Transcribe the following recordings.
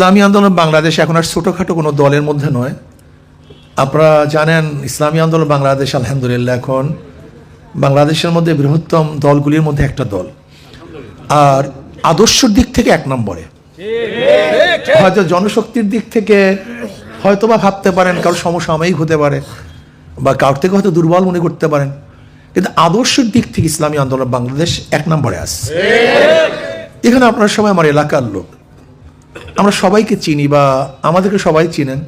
ইসলামী আন্দোলন বাংলাদেশ এখন আর ছোটোখাটো কোনো দলের মধ্যে নয়। আপনারা জানেন ইসলামী আন্দোলন বাংলাদেশ আলহামদুলিল্লাহ এখন বাংলাদেশের মধ্যে বৃহত্তম দলগুলির মধ্যে একটা দল, আর আদর্শের দিক থেকে এক নম্বরে। হয়তো জনশক্তির দিক থেকে হয়তো বা ভাবতে পারেন কারো সমসাময়িক হতে পারে বা কারোর থেকে হয়তো দুর্বল মনে করতে পারেন, কিন্তু আদর্শের দিক থেকে ইসলামী আন্দোলন বাংলাদেশ এক নম্বরে আসছে। এখানে আপনারা সবাই আমার এলাকার লোক, আমরা সবাইকে চিনি বা আমাদেরকে সবাই চিনেন।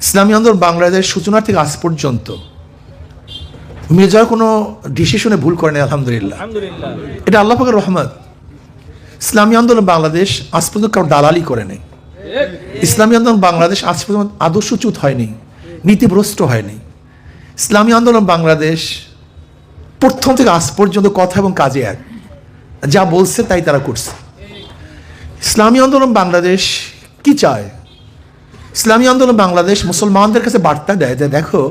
ইসলামী আন্দোলন বাংলাদেশ সূচনা থেকে আজ পর্যন্ত মেজর কোনো ডিসিশনে ভুল করেনি আলহামদুলিল্লাহ। এটা আল্লাহ পাকের রহমত। ইসলামী আন্দোলন বাংলাদেশ আজ পর্যন্ত কারো দালালি করে নেই। ইসলামী আন্দোলন বাংলাদেশ আজ পর্যন্ত আদর্শচ্যুত হয়নি, নীতিভ্রষ্ট হয়নি। ইসলামী আন্দোলন বাংলাদেশ প্রথম থেকে আজ পর্যন্ত কথা এবং কাজে এক, যা বলছে তাই তারা করছে। ইসলামী আন্দোলন বাংলাদেশ কি চায়? ইসলামী আন্দোলন বাংলাদেশ মুসলমানদের কাছে বার্তা দেয় যে দেখো,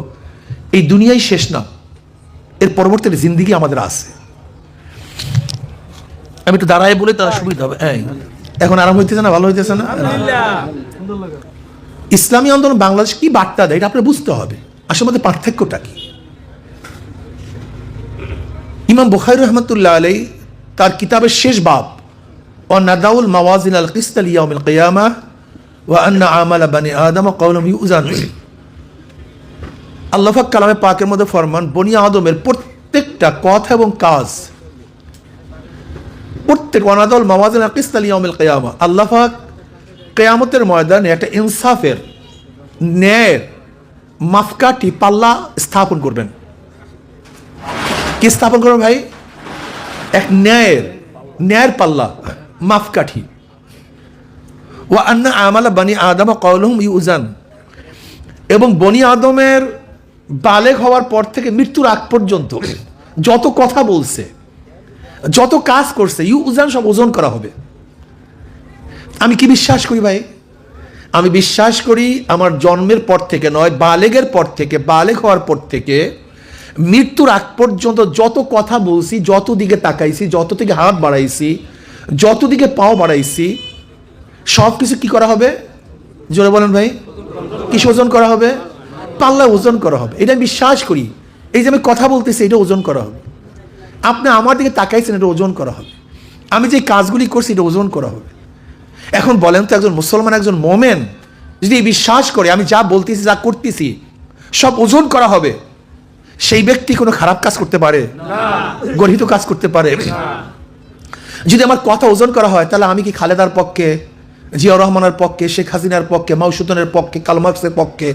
এই দুনিয়াই শেষ না, এর পরবর্তী জিন্দিগি আমাদের আছে। আমি একটু দাঁড়ায় বলে তারা সুবিধা হবে। এখন আরাম হইতেছে না? ভালো হইতেছে না? ইসলামী আন্দোলন বাংলাদেশ কি বার্তা দেয় এটা আপনার বুঝতে হবে। আসলে আমাদের পার্থক্যটা কি? ইমাম বুখারী রহমতুল্লাহ আলাইহি তার কিতাবের শেষ বাব ওয়ানাদাউল মাওয়াজিন আল কিসত লিয়াউমিল কিয়ামাহ ওয়া আন্না আমালা বানি আদম কাওলুম ইউজান, আল্লাহ পাক কালামে পাকের মধ্যে ফরমান, বনি আদমের প্রত্যেকটা কথা এবং কাজ, প্রত্যেক ওয়ানাদাউল মাওয়াজিন আল কিসত লিয়াউমিল কিয়ামাহ, আল্লাহ পাক কিয়ামতের ময়দানে একটা ইনসাফের, ন্যায়ের মাপকাঠি পাল্লা স্থাপন করবেন। কি স্থাপন করবেন ভাই? এক ন্যায়ের পাল্লা, মাপকাঠি। ওয়া আন্না আমালা বানি আদম কাওলুহুম ইউজান, এবং বনি আদমের বালেগ হওয়ার পর থেকে মৃত্যুর আগ পর্যন্ত যত কথা বলছে, যত কাজ করছে, ইউজান, সব ওজন করা হবে। আমি কি বিশ্বাস করি ভাই? আমি বিশ্বাস করি আমার জন্মের পর থেকে নয়, বালেগের পর থেকে, বালেগ হওয়ার পর থেকে মৃত্যুর আগ পর্যন্ত যত কথা বলছি, যত দিকে তাকাইছি, যত দিকে হাত বাড়াইছি, যত দিকে পাও বাড়াইছি, সব কিছু কি করা হবে? জোরে বলেন ভাই, কিসে ওজন করা হবে? পাল্লা ওজন করা হবে। এটা আমি বিশ্বাস করি। এই যে আমি কথা বলতেছি, এটা ওজন করা হবে। আপনি আমার দিকে তাকাইছেন, এটা ওজন করা হবে। আমি যে কাজগুলি করছি, এটা ওজন করা হবে। এখন বলেন তো, একজন মুসলমান, একজন মোমেন যদি বিশ্বাস করে আমি যা বলতেছি, যা করতেছি সব ওজন করা হবে, সেই ব্যক্তি কোনো খারাপ কাজ করতে পারে? গর্হিত কাজ করতে পারে? যদি আমার কথা ওজন করা হয়, তাহলে আমি কি খালেদার পক্ষে, জিয়াউর রহমানের পক্ষে, শেখ হাসিনার পক্ষে, মাউসুদনের পক্ষে, কার্ল মার্কসের পক্ষে,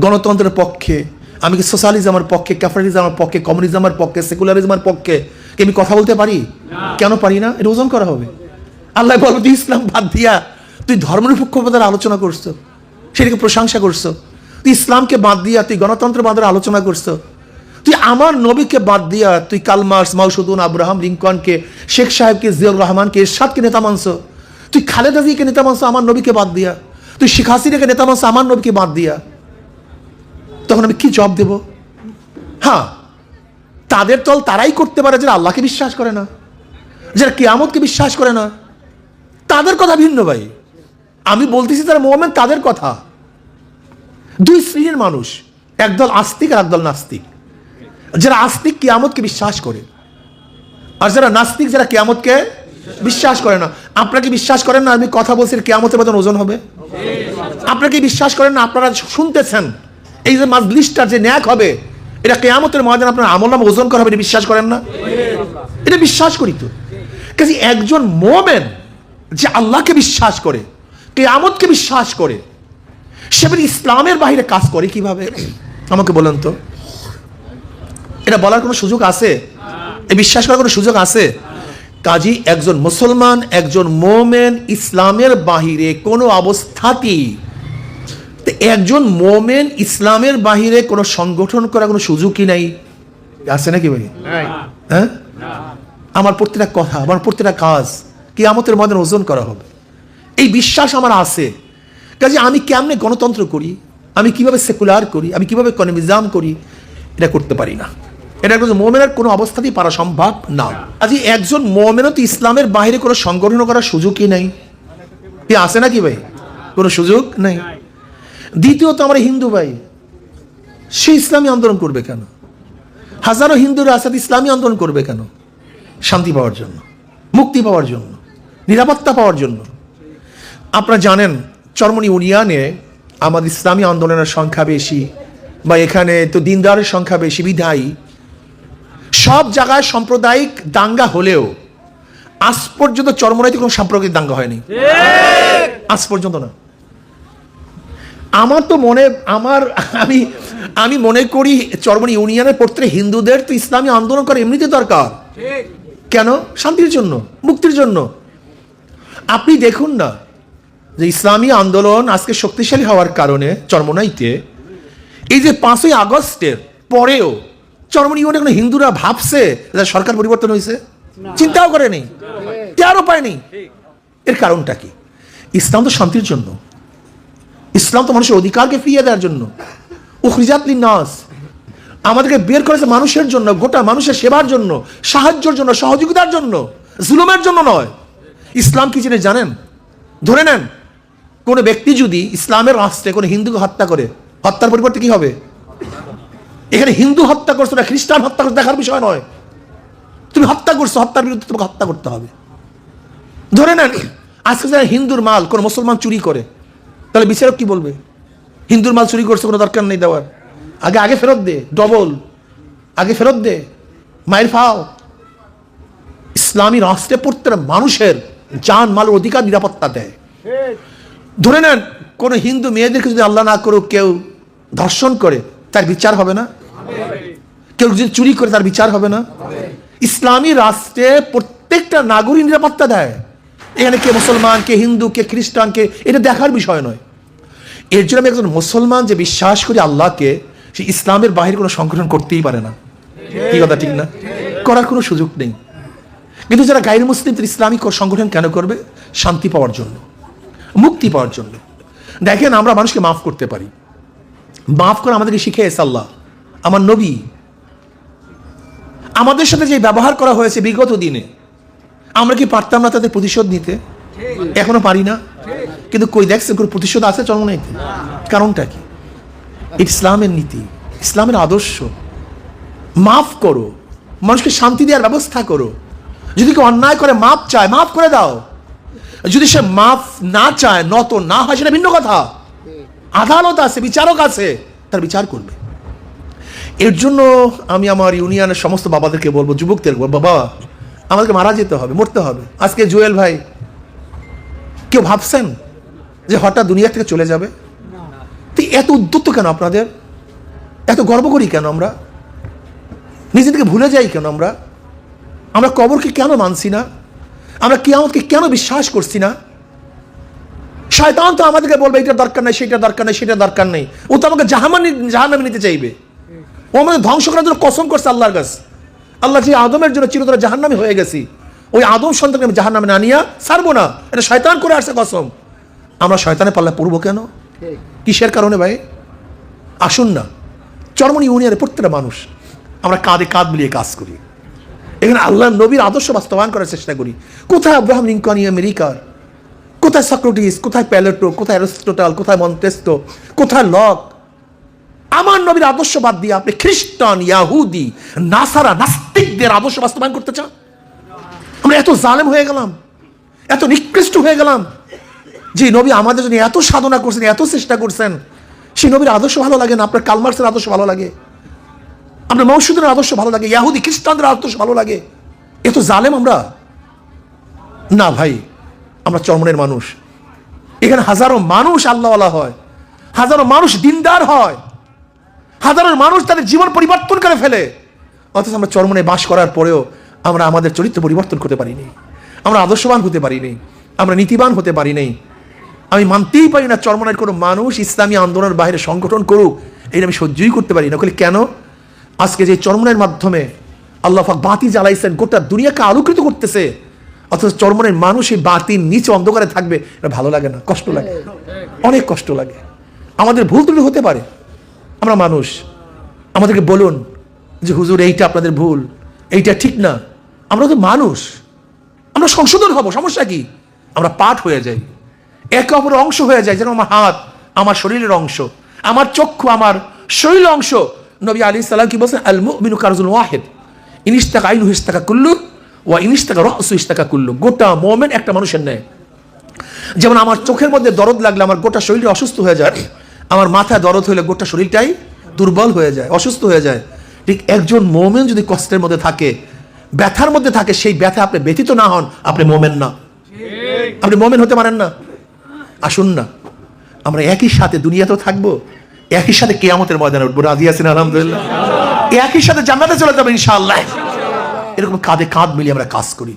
গণতন্ত্রের পক্ষে, আমি কি সোশ্যালিজমের পক্ষে, ক্যাপিটালিজমের পক্ষে, কমিউনিজমের পক্ষে, সেকুলারিজমের পক্ষে কি আমি কথা বলতে পারি? কেন পারি না? এটা ওজন করা হবে। আল্লাহ বলবো, তুই ইসলাম বাদ দিয়া তুই ধর্মনিরপেক্ষতার আলোচনা করছো, সেটাকে প্রশংসা করছো। তুই ইসলামকে বাদ দিয়া তুই গণতন্ত্র বাদের আলোচনা করছো। তুই আমার নবীকে বাদ দিয়া তুই কার্ল মার্কস, মাউসুদুন, আব্রাহাম লিঙ্কনকে, শেখ সাহেবকে, জিয়াউর রহমানকে, এরশাদকে নেতা মানছো। তুই খালেদা জিয়াকে নেতা মানছো আমার নবীকে বাদ দিয়া। তুই শেখ হাসিনাকে নেতা মানছো আমার নবীকে বাদ দিয়া। তখন আমি কি জবাব দেব? হ্যাঁ, তাদের দল তারাই করতে পারে যারা আল্লাহকে বিশ্বাস করে না, যারা কিয়ামতকে বিশ্বাস করে না। তাদের কথা ভিন্ন ভাই। আমি বলতেছি যারা মুমিন, তাদের কথা। দুই শ্রেণীর মানুষ, একদল আস্তিক আর একদল নাস্তিক। যারা আস্তিক কিয়ামতকে বিশ্বাস করে, আর যারা নাস্তিক, যারা কিয়ামতকে বিশ্বাস করে না। আপনাকে বিশ্বাস করেন না আমি কথা বলছি কিয়ামতের মতন ওজন হবে? আপনাকে বিশ্বাস করেন না, আপনারা শুনতেছেন এই যে মাজলিসটার যে ন্যাক হবে, এটা কিয়ামতের ময়দানে আপনার আমলনামা ওজন করা হবে, এটা বিশ্বাস করেন না? এটা বিশ্বাস করি তো। কাজে একজন মুমিন যে আল্লাহকে বিশ্বাস করে, কিয়ামতকে বিশ্বাস করে, সে ইসলামের বাইরে কাজ করে কিভাবে? আমাকে বলেন তো, এটা বলার কোনো সুযোগ আছে? এ বিশ্বাস করার কোনো সুযোগ আছে? কাজী একজন মুসলমান, একজন মুমিন ইসলামের বাহিরে কোনো অবস্থাতেই, একজন মুমিন ইসলামের বাহিরে কোনো সংগঠন করার কোনো সুযোগই নাই। আছে নাকি ভাই? হ্যাঁ, আমার প্রত্যেকটা কথা, আমার প্রত্যেকটা কাজ কিয়ামতের ময়দানে ওজন করা হবে, এই বিশ্বাস আমার আছে। কাজে আমি কেমনে গণতন্ত্র করি, আমি কিভাবে সেকুলার করি, আমি কিভাবে কমিউনিজম করি, এটা করতে পারি না। এটা একজন মুমিনের কোনো অবস্থাতেই পারা সম্ভব না। আজ একজন মুমিনও তো ইসলামের বাইরে কোনো সংগঠন করার সুযোগই নাই। কি আছে নাকি ভাই? কোনো সুযোগ নেই। দ্বিতীয়ত, আমরা হিন্দু ভাই, সে ইসলামী আন্দোলন করবে কেন? হাজারো হিন্দুরা আছে, ইসলামী আন্দোলন করবে কেন? শান্তি পাওয়ার জন্য, মুক্তি পাওয়ার জন্য, নিরাপত্তা পাওয়ার জন্য। আপনারা জানেন চরমনি ইউনিয়নে আমাদের ইসলামী আন্দোলনের সংখ্যা বেশি, বা এখানে তো দিনদারের সংখ্যা বেশি বিধায়ী সব জায়গায় সাম্প্রদায়িক দাঙ্গা হলেও আজ পর্যন্ত চরমনাইতে কোনো সাম্প্রদায়িক দাঙ্গা হয়নি, আজ পর্যন্ত না। আমার তো আমি মনে করি চরমনি ইউনিয়নের প্রত্যেক হিন্দুদের তো ইসলামী আন্দোলন করা এমনিতে দরকার। কেন? শান্তির জন্য, মুক্তির জন্য। আপনি দেখুন না যে ইসলামী আন্দোলন আজকে শক্তিশালী হওয়ার কারণে চরমনাইতে এই যে 5ই আগস্টের পরেও চরমনি ইউনিয়নে কোনো হিন্দুরা ভাবছে সরকার পরিবর্তন হয়েছে? চিন্তাও করেনি, টেরও পায়নি। এর কারণটা কি? ইসলাম তো শান্তির জন্য, ইসলাম তো মানুষের অধিকারকে ফিরিয়ে দেওয়ার জন্য। উখরিজাত লিন্নাস, আমাদেরকে বের করেছে মানুষের জন্য, গোটা মানুষের সেবার জন্য, সাহায্যের জন্য, সহযোগিতার জন্য, জুলুমের জন্য নয়। ইসলাম কি জিনিস জানেন? ধরে নেন কোন ব্যক্তি যদি ইসলামের রাষ্ট্রে কোনো হিন্দুকে হত্যা করে, হত্যার পরিবর্তে কি হবে? এখানে হিন্দু হত্যা করছো না খ্রিস্টান হত্যা করছো দেখার বিষয় নয়। তুমি হত্যা করছো, হত্যার বিরুদ্ধে তোমাকে হত্যা করতে হবে। ধরে নেন আজকে যারা হিন্দুর মাল কোন মুসলমান চুরি করে, তাহলে বিচারক কি বলবে? হিন্দুর মাল চুরি করছে, কোনো দরকার নেই দেওয়ার, আগে ফেরত দে, ডবল আগে ফেরত দে, মায়ের ফাও। ইসলামী রাষ্ট্রে প্রত্যেক মানুষের জান মালের অধিকার নিরাপত্তা দেয়। ধরে নেন কোন হিন্দু মেয়েদেরকে যদি আল্লাহ না করুক কেউ ধর্ষণ করে, তার বিচার হবে না? কেউ যদি চুরি করে তার বিচার হবে না? ইসলামী রাষ্ট্রে প্রত্যেকটা নাগরিক নিরাপত্তা দেয়। এখানে কে মুসলমান, কে হিন্দু, কে খ্রিস্টান, কে এটা দেখার বিষয় নয়। এর জন্য আমি একজন মুসলমান যে বিশ্বাস করি আল্লাহকে, সে ইসলামের বাহিরে কোনো সংগঠন করতেই পারে না। কি কথা ঠিক না? করার কোনো সুযোগ নেই। কিন্তু যারা গায়ের মুসলিম ইসলামিক সংগঠন কেন করবে? শান্তি পাওয়ার জন্য, মুক্তি পাওয়ার জন্য। দেখেন আমরা মানুষকে মাফ করতে পারি, মাফ করে আমাদেরকে শিখিয়েছে আল্লাহ, আমার নবী। আমাদের সাথে যে ব্যবহার করা হয়েছে বিগত দিনে, আমরা কি পারতাম না তাদের প্রতিশোধ নিতে? এখনো পারি না। কিন্তু কই দেখছেন কোনো প্রতিশোধ আছে চরমনাইতে? কারণটা কি? ইসলামের নীতি, ইসলামের আদর্শ। মাফ করো, মানুষকে শান্তি দেওয়ার ব্যবস্থা করো। যদি কেউ অন্যায় করে মাফ চায়, মাফ করে দাও। যদি সে মাফ না চায়, নত না হয়, সেটা ভিন্ন কথা। আদালত আছে, বিচারক আছে, তার বিচার করবে। এর জন্য আমি আমার ইউনিয়নের সমস্ত বাবাদেরকে বলবো, যুবকদের বলবো, বাবা আমাদেরকে মারা যেতে হবে, মরতে হবে। আজকে জুয়েল ভাই, কেউ ভাবছেন যে হঠাৎ দুনিয়া থেকে চলে যাবে? তো এত উদ্যত কেন আপনাদের? এত গর্ব করি কেন আমরা? নিজেদেরকে ভুলে যাই কেন আমরা? আমরা কবরকে কেন মানছি না? আমরা কিয়ামতকে কেন বিশ্বাস করছি না? শয়তান তো আমাদেরকে বলবে এটা দরকার নাই, সেটা দরকার নাই, সেটা দরকার নেই। ও তো আমাকে জাহান্নামে নিতে চাইবে। ও আমাদের ধ্বংস করার জন্য কসম করছে আল্লাহর কাছে। আল্লাহ যে আদমের জন্য চিরতরে জাহান্নামে হয়ে গেছি, ওই আদম সন্তানকে আমি জাহান্নামে না নিয়ে ছাড়বো না, এটা শয়তান করে আসছে কসম। আমরা শয়তানের পাল্লা পড়বো কেন? কিসের কারণে ভাই? আসুন না চরমনি ইউনিয়নের প্রত্যেকটা মানুষ আমরা কাঁধে কাঁধ মিলিয়ে কাজ করি। এখানে আল্লাহ নবীর আদর্শ বাস্তবায়ন করার চেষ্টা করি। কোথায় আব্রাহাম লিঙ্কন আমেরিকার, কোথায় সক্রেটিস, কোথায় প্যালেটো, কোথায় অ্যারিস্টটল, কোথায় মন্টেস্কো, কোথায় লক? আমার নবীর আদর্শ বাদ দিয়ে আপনি খ্রিস্টান, ইয়াহুদি, নাসারা, নাস্তিকদের আদর্শ বাস্তবায়ন করতে চান? আমরা এত জালেম হয়ে গেলাম, এত নিকৃষ্ট হয়ে গেলাম। যে নবী আমাদের জন্য এত সাধনা করছেন, এত চেষ্টা করছেন, সেই নবীর আদর্শ ভালো লাগে না? আপনার কার্ল মার্কসের আদর্শ ভালো লাগে, আপনার মৌসুদের আদর্শ ভালো লাগে, ইয়াহুদি খ্রিস্টানদের আদর্শ ভালো লাগে? এত জালেম আমরা না ভাই। আমরা চরমনের মানুষ, এখানে হাজারো মানুষ আল্লাহওয়ালা হয়, হাজারো মানুষ দিনদার হয়, হাজারো মানুষ তাদের জীবন পরিবর্তন করে ফেলে। অথচ আমরা চরমনে বাস করার পরেও আমরা আমাদের চরিত্র পরিবর্তন করতে পারিনি, আমরা আদর্শবান হতে পারিনি, আমরা নীতিবান হতে পারিনি। আমি মানতেই পারি না চরমনের কোনো মানুষ ইসলামী আন্দোলনের বাইরে সংগঠন করুক, এটা আমি সহ্যই করতে পারি না। কেন? আজকে যে চরমনের মাধ্যমে আল্লাহ পাক বাতি জ্বালাইছেন, গোটা দুনিয়াকে আলোকিত করতেছে, অথচ চরমনের মানুষ এই বাতির নিচে অন্ধকারে থাকবে, এটা ভালো লাগে না, কষ্ট লাগে, অনেক কষ্ট লাগে। আমাদের ভুল ত্রুটি হতে পারে, আমরা মানুষ। আমাদেরকে বলুন যে হুজুর এইটা আপনাদের ভুল, এইটা ঠিক না। আমরা তো মানুষ, আমরা সংশোধন হব, সমস্যা কি? আমরা পাঠ হয়ে যাই। একে অপরের অংশ হয়ে যায়, যেন আমার হাত আমার শরীরের অংশ, আমার চক্ষু আমার শরীরের অংশ। নবী আলাইহিস সালাম কি বলছেন? আল মুমিনু কারজুল ওয়াহিদ, ইনিস্তাকা আইনু ইস্তাকা কুল্লু ওয়া ইনিস্তাকা রাসু ইস্তাকা কুল্লু। গোটা মুমিন একটা মানুষের ন্যায়। যেমন আমার চোখের মধ্যে দরদ লাগলে আমার গোটা শরীর অসুস্থ হয়ে যায়, আমার মাথায় দরদ হলে গোটা শরীরটাই দুর্বল হয়ে যায়, অসুস্থ হয়ে যায়। ঠিক একজন মুমিন যদি কষ্টের মধ্যে থাকে, ব্যথার মধ্যে থাকে, সেই ব্যথা আপনি ব্যথিত না হন, আপনি মুমিন না, আপনি মুমিন হতে পারেন না। আসুন না আমরা একই সাথে দুনিয়াতেও থাকবো, একই সাথে কিয়ামতের ময়দানে উঠবো। রাজি আছেন? আলহামদুলিল্লাহ। একই সাথে জান্নাতে চলে যাবো ইনশাআল্লাহ। এরকম কাঁধে কাঁধ মিলিয়ে আমরা কাজ করি।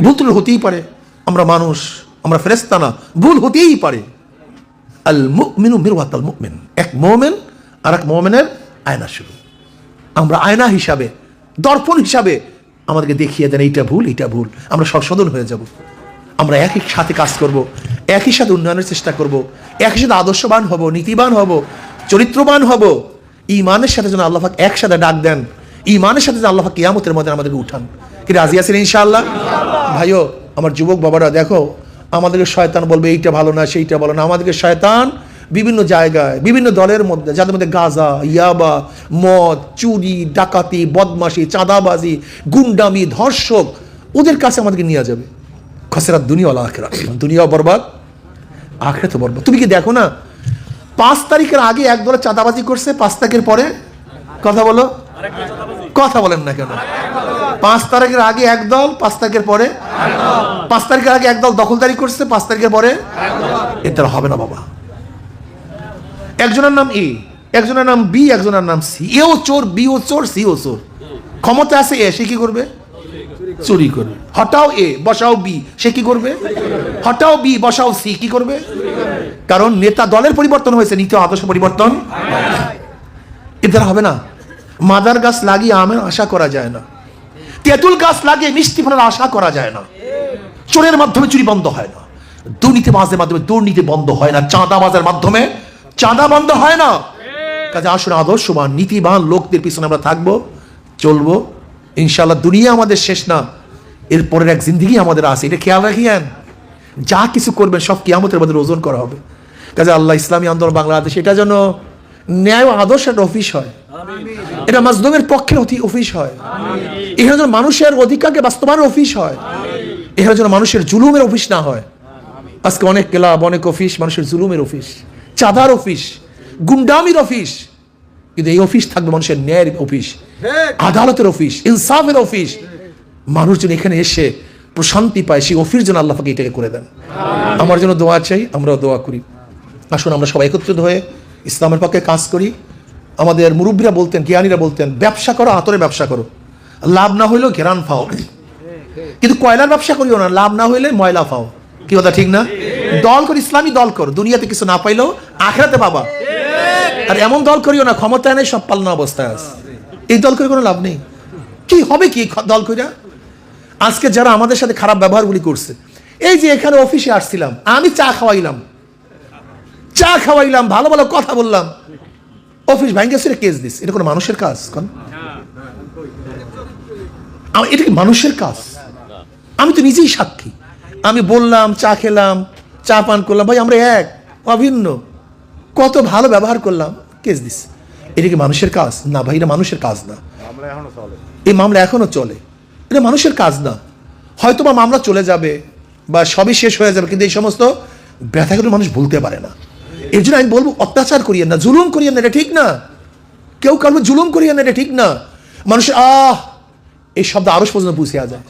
ভুল ত্রুটি হতেই পারে, আমরা মানুষ, আমরা ফেরেশতা না, ভুল হতেই পারে। আল মুমিনু মিরওয়াতুল মুমিন, এক মুমিন আর এক মুমিনের আয়না শুরু। আমরা আয়না হিসাবে, দর্পণ হিসাবে আমাদেরকে দেখিয়ে দেন এইটা ভুল, এইটা ভুল, আমরা সংশোধন হয়ে যাব। আমরা একই সাথে কাজ করব, একই সাথে উন্নয়নের চেষ্টা করব, একই সাথে আদর্শবান হব, নীতিবান হব, চরিত্রবান হব। ঈমানের সাথে যেন আল্লাহ পাক একসাথে ডাক দেন, ঈমানের সাথে যেন আল্লাহ পাক কিয়ামতের মধ্যে আমাদেরকে উঠান। কি রাজি আছেন ইনশাআল্লাহ? ভাইও, আমার যুবক বাবারা, দেখো আমাদেরকে শয়তান বলবে এইটা ভালো না, সেইটা ভালো না। আমাদেরকে শয়তান বিভিন্ন জায়গায়, বিভিন্ন দলের মধ্যে, যাদের মধ্যে গাঁজা, ইয়াবা, মদ, চুরি, ডাকাতি, বদমাশি, চাঁদাবাজি, গুন্ডামি, ধর্ষক, ওদের কাছে আমাদেরকে নিয়ে যাবে। খসরাত দুনিয়া ওয়াল আখিরাত, দুনিয়াও বরবাদ, আখিরাতও বরবাদ। তুমি কি দেখো না 5 তারিখের আগে এক দলে চাঁদাবাজি করছে, 5 তারিখের পরে, কথা বলো, কথা বলেন না কেন? 5 তারিখের আগে এক দল, 5 তারিখের পরে 5 তারিখের আগে এক দল দখলদারি করছে, 5 তারিখের পরে। এটা হবে না বাবা। একজনের নাম এ, একজনের নাম বি, একজনের নাম সি। এও চোর, বিও চোর, সিও চোর। ক্ষমতা আছে এ, সে কি করবে? চুরি করবে। হটাও এ, বসাও বি, সে কি করবে? হটাও বি, বসাও সি, কি করবে? কারণ নেতা দলের পরিবর্তন হয়েছে, নীতি আদর্শ পরিবর্তন এদের হবে না। মাদার গাছ লাগিয়ে আমের আশা করা যায় না, তেঁতুল গাছ লাগিয়ে মিষ্টি ফলের আশা করা যায় না। চোরের মাধ্যমে চুরি বন্ধ হয় না, দুর্নীতিবাজের মাধ্যমে দুর্নীতি বন্ধ হয় না, চাঁদাবাজের মাধ্যমে চাঁদা বন্ধ হয় না। কাজে আসুন আদর্শবান নীতিবান লোকদের পিছনে আমরা থাকবো, চলবো ইনশাআল্লাহ। দুনিয়া আমাদের শেষ না, এরপরের এক জিন্দেগি আমাদের আছে, এটা খেয়াল রাখিয়েন। যা কিছু করবেন সব কিয়ামতের মধ্যে ওজন করা হবে। কাজে আল্লাহ ইসলামী আন্দোলন বাংলাদেশ এটা যেন ন্যায় ও আদর্শের অফিস হয়, এটা মাজলুমের পক্ষের অফিস হয়, এখানে যেন মানুষের অধিকারকে বাস্তবায়নের অফিস হয়, এখানে যেন মানুষের জুলুমের অফিস না হয়। আজকে অনেক ক্লাব, অনেক অফিস মানুষের জুলুমের অফিস, চাঁদার অফিস, গুন্ডামির অফিস। কিন্তু এই অফিস থাকবে মানুষের ন্যায়ের অফিস, আদালতের অফিস, ইনসাফের অফিস। মানুষজন এখানে এসে প্রশান্তি পায়, সেই অফিস যেন আল্লাহ পাক এটাকে করে দেন। আমার জন্য দোয়া চাই, আমরাও দোয়া করি। আসুন আমরা সবাই একত্রিত হয়ে ইসলামের পক্ষে কাজ করি। আমাদের মুরব্বীরা বলতেন, জ্ঞানীরা বলতেন, ব্যবসা করো, আতরে ব্যবসা করো, লাভ না হইলেও ঘেরান ফাও, কিন্তু কয়লার ব্যবসা করিও না, লাভ না হইলে ময়লা ফাও। কি কথা ঠিক না? দল কর, ইসলামী দল কর, দুনিয়াতে কিছু না পাইলেও আখিরাতে পাবা। আর এমন দল করিও না ক্ষমতায় নেই, সব পালনা অবস্থায় আছে, এই দল করে কোনো লাভ নেই। কি হবে কি দল কইরা? আজকে যারা আমাদের সাথে খারাপ ব্যবহারগুলি করছে, এই যে এখানে অফিসে আসছিলাম, আমি চা খাওয়াইলাম, ভালো ভালো কথা বললাম, অফিস ভাঙ্গে ছেড়ে কেস দিস, এটা কোনো মানুষের কাজ? এটা কি মানুষের কাজ? আমি তো নিজেই সাক্ষী, আমি বললাম, চা খেলাম, চা পান করলাম, ভাই আমরা এক, অভিন্ন, কত ভালো ব্যবহার করলাম, কেস দিস। এটা কি মানুষের কাজ? না ভাই, এটা মানুষের কাজ না। এই মামলা এখনো চলে, এটা মানুষের কাজ না। হয়তো বা মামলা চলে যাবে বা সবই শেষ হয়ে যাবে, কিন্তু এই সমস্ত ব্যথাগুলো মানুষ ভুলতে পারে না। এর জন্য আমি বলবো, অত্যাচার করিয়েন না, জুলুম করিয়েন না, এটা ঠিক না। কেউ কারো জুলুম করিয়েন না, এটা ঠিক না। মানুষের এই শব্দ আরশ পর্যন্ত পুষিয়া যায়,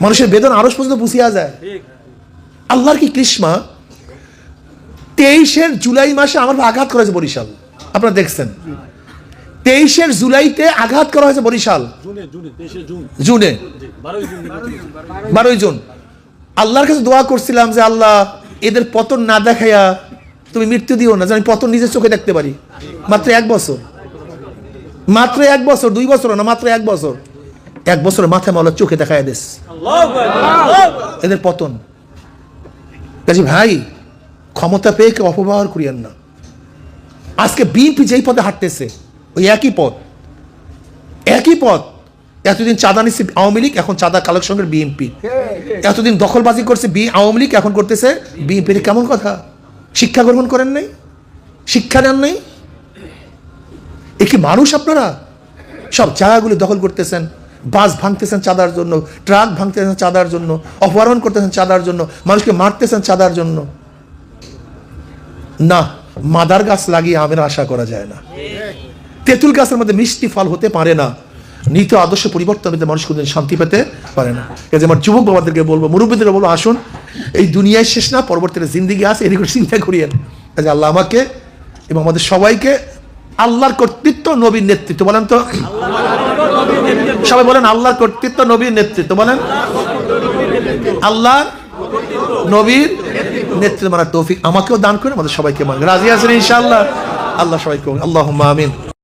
মানুষের বেদনা আরশ পর্যন্ত পুষিয়া যায়। আল্লাহর কি কৃষ্মা! 23 জুলাই মাসে আমার আঘাত করা হয়েছে বরিশাল, আপনারা দেখছেন। 23 জুলাইতে আঘাত করা হয়েছে বরিশাল, জুনে 12 জুন। আল্লাহর কাছে দোয়া করছিলাম যে আল্লাহ এদের পতন না দেখাইয়া তুমি মৃত্যু দিও না, যেন পতন নিজের চোখে দেখতে পারি। মাত্র 1 বছর, মাত্র 1 বছর, 2 বছর না, মাত্র 1 বছর। 1 বছরের মাথায় মাওলা চোখে দেখায় দিস এদের পতন। কাজে ভাই, ক্ষমতা পেয়ে কেউ অপব্যবহার করিয়েন না। আজকে বিএনপি যেই পথে হাঁটতেছে, ওই একই পথ, এতদিন চাঁদা নিচ্ছে আওয়ামী লীগ, এখন চাঁদা কালেকশন করে বিএনপি। এতদিন দখলবাজি করছে আওয়ামী লীগ, এখন করতেছে বিএনপি। কেমন কথা? শিক্ষা গ্রহণ করেন নাই, শিক্ষা নেন নাই? এ কি মানুষ আপনারা? সব জায়গাগুলি দখল করতেছেন, বাস ভাঙতেছেন চাঁদার জন্য, ট্রাক ভাঙতেছেন চাঁদার জন্য, অপহরণ করতেছেন চাঁদার জন্য, মানুষকে মারতেছেন চাঁদার জন্য। না, মাদার গাছ লাগিয়ে আমের আশা করা যায় না। তেঁতুল গাছের মধ্যে মিষ্টি ফল হতে পারে না। নীতি আদর্শ পরিবর্তন হতে মানুষ কোনদিন শান্তি পেতে পারে না। কাজে আমার যুবক বাবাদেরকে বলবো, মুরব্বীদেরকে বলবো, আসুন, এই দুনিয়ায় শেষ না, পরবর্তীতে জিন্দিগি আছে, এদিকে চিন্তা করিয়েন। কাজে আল্লাহ আমাকে এবং আমাদের সবাইকে আল্লাহর কর্তৃত্ব, নবীর নেতৃত্ব, বলেন তো সবাই বলেন, আল্লাহর কর্তৃত্ব, নবীর নেতৃত্ব, বলেন আল্লাহর নবীর নেতৃত্ব মানার তৌফিক আমাকেও দান করে, আমাদের সবাইকে মান। রাজি আছেন ইনশাআল্লাহ? আল্লাহ সবাইকে, আল্লাহুম্মা আমিন।